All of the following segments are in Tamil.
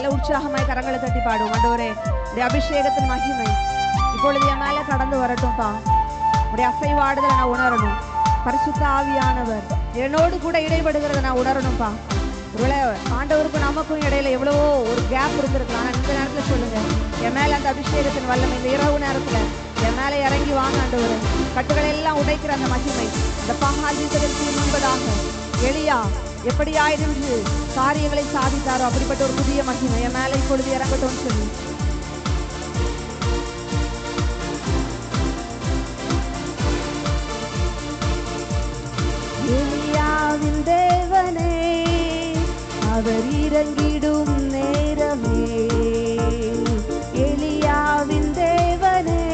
நல்ல உற்சாகமாய் கரங்களை தட்டி பாடுவோம். ஆண்டவரே, உடைய அபிஷேகத்தின் மகிமை இப்பொழுது என் மேல கடந்து வரட்டும்பா. உடைய அசைவாடுதலை நான் உணரணும். பரிசுத்த ஆவியானவர் என்னோடு கூட இடைபடுகிறத நான் உணரணும்பா. ஒருவேளை ஆண்டவருக்கும் நமக்கும் இடையில எவ்வளவோ ஒரு கேப் இருந்திருக்கலாம். ஆனால் இந்த நேரத்தில் சொல்லுங்க, என் மேல அந்த அபிஷேகத்தின் வல்லமை இந்த இரவு நேரத்துல என் மேல இறங்கி வாங்க ஆண்டவரே. கட்டுகளை எல்லாம் உடைக்கிற அந்த மகிமை இந்த பாகால் தீர்க்கதரிசிக்கு முன்பதாக எலியா எப்படியாயிருந்து காரியங்களை சாதித்தாரோ அப்படிப்பட்ட ஒரு புதிய மகிமை என் மேல இப்பொழுது இறங்கட்டும் சொல்லி எலியாவின் தேவனே அவர் இறங்கிடும் நேரமே, எலியாவின் தேவனே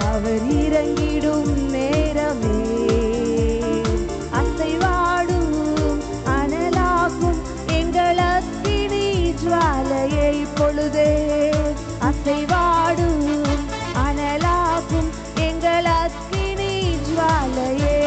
அவர் இறங்கிடும் நேரமே, அசைவாடும் அனலாகும் எங்கள் அக்கினி ஜுவாலையை பொழுதே, அசைவாடும் அனலாகும் எங்கள் அக்கினி ஜுவாலையே,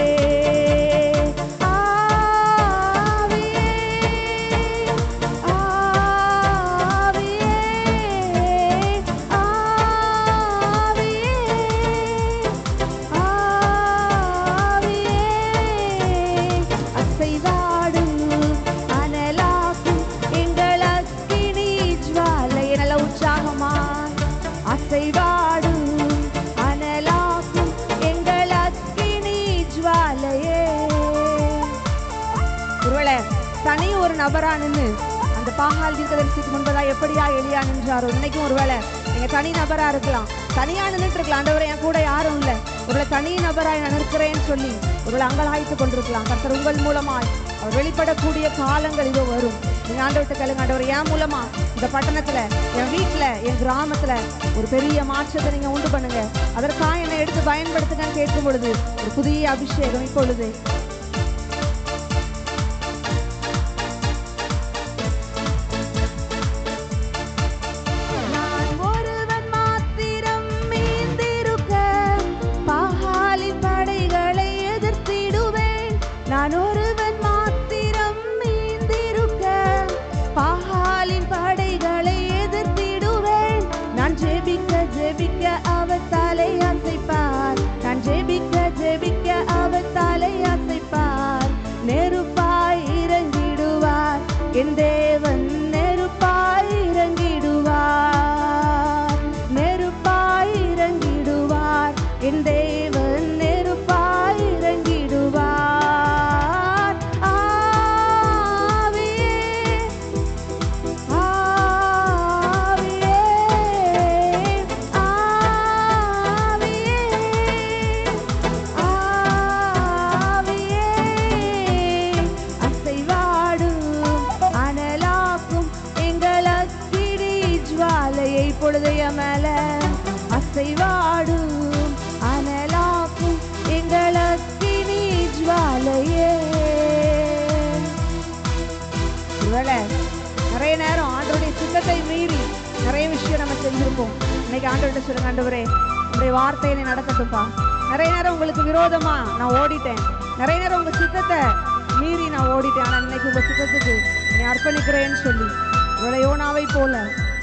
தனி ஒரு நபரா நின்று அந்த பாகால் தீர்க்கதரிசிக்கு முன்பதா எப்படியா எலியா நின்றாரோ, இன்னைக்கும் ஒருவேளை நீங்க தனி நபரா இருக்கலாம், தனியா நின்றுட்டு இருக்கலாம். ஆண்டவரே என் கூட யாரும் இல்லை, ஒருவேளை தனி நபராய் நான் நிற்கிறேன்னு சொல்லி ஒருவேளை அங்கலாய்த்து கொண்டிருக்கலாம். கர்த்தர் உங்கள் மூலமாய் அவர் வெளிப்படக்கூடிய காலங்கள் இதோ வரும். நீங்க ஆண்டவர்கிட்ட கேளுங்க, ஆண்டவர் என் மூலமா இந்த பட்டணத்துல என் வீட்டுல என் கிராமத்துல ஒரு பெரிய மாற்றத்தை நீங்க உண்டு பண்ணுங்க, அதற்காக என்னை எடுத்து பயன்படுத்துங்கன்னு கேட்கும் பொழுது ஒரு புதிய அபிஷேகம் இப்பொழுது நான் ஒருவன் மாத்திரம் மீந்திருக்க பாகாலின் படைகளை எதிர்த்திடுவேன். நான் ஜெபிக்க ஜெபிக்க அவர் தலை அசைப்பார், நான் ஜெபிக்க ஜெபிக்க அவர் தலை அசைப்பார். நெருப்பாய் இறங்கிடுவார் என் தேவன், நெருப்பாய் இறங்கிடுவார், நெருப்பாய் இறங்கிடுவார் என் தேவன், நெருப்பாய் இறங்கிடுவார். இப்பொழுதைய மேல அசைவாடும் அனலாக்கும் எங்கள் அக்கினி ஜுவாலையே. ஒருவேளை நிறைய நேரம் ஆண்டவருடைய சித்தத்தை மீறி நிறைய விஷயம் நம்ம செஞ்சிருப்போம். இன்னைக்கு ஆண்டவர்கிட்ட சொல்லுங்க, ஆண்டவரே உங்களுடைய வார்த்தையை நடத்தட்டும்பா. நிறைய நேரம் உங்களுக்கு விரோதமா நான் ஓடிட்டேன், நிறைய நேரம் உங்க சித்தத்தை மீறி நான் ஓடிட்டேன், ஆனா இன்னைக்கு உங்க சித்தத்துக்கு என்னை அர்ப்பணிக்கிறேன்னு சொல்லி இவளை யோனாவை போல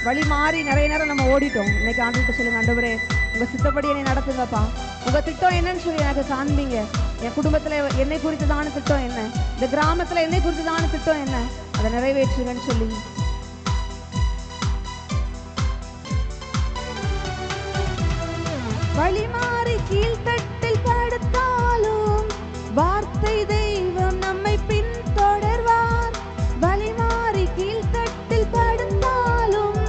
வழி மாறி நிறைய நேரம் நம்ம ஓடிட்டோம். இன்னைக்கு ஆண்டவர்கிட்ட சொல்லுங்க, ஆண்டவரே உங்க சித்தப்படி என்னை நடத்துங்கப்பா, உங்க திட்டம் என்னன்னு சொல்லி எனக்கு காண்பீங்க. என் குடும்பத்துல என்னை குறித்துதான திட்டம் என்ன, இந்த கிராமத்துல என்னை குறித்துதான திட்டம் என்ன, அதை நிறைவேற்றுங்கன்னு சொல்லி வழி மாறி கீழ்த்தட்டில் படுத்தாலும் வார்த்தை தெய்வம் நம்மை பின்தொடர்வார். வழி மாறி கீழ்த்தட்டில் படுத்தாலும்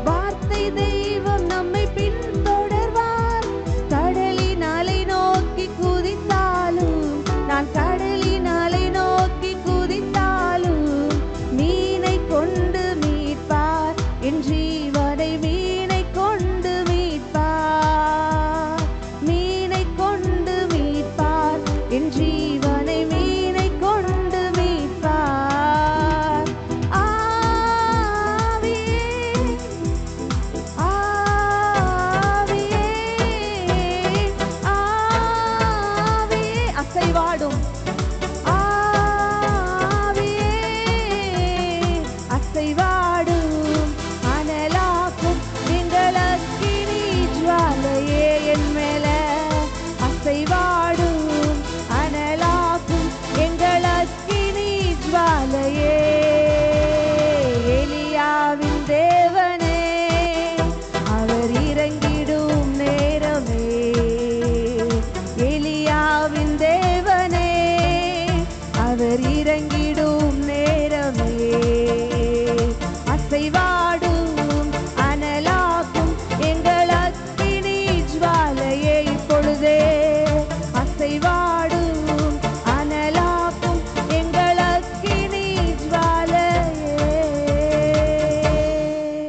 வார்த்தை தெய்வம் நம்மை பின்தொடர்வார். கடலின் அலை நோக்கி குதித்தாலும், நான் கடலின் அலை நோக்கி குதித்தாலும் மீனை கொண்டு மீட்பார் என்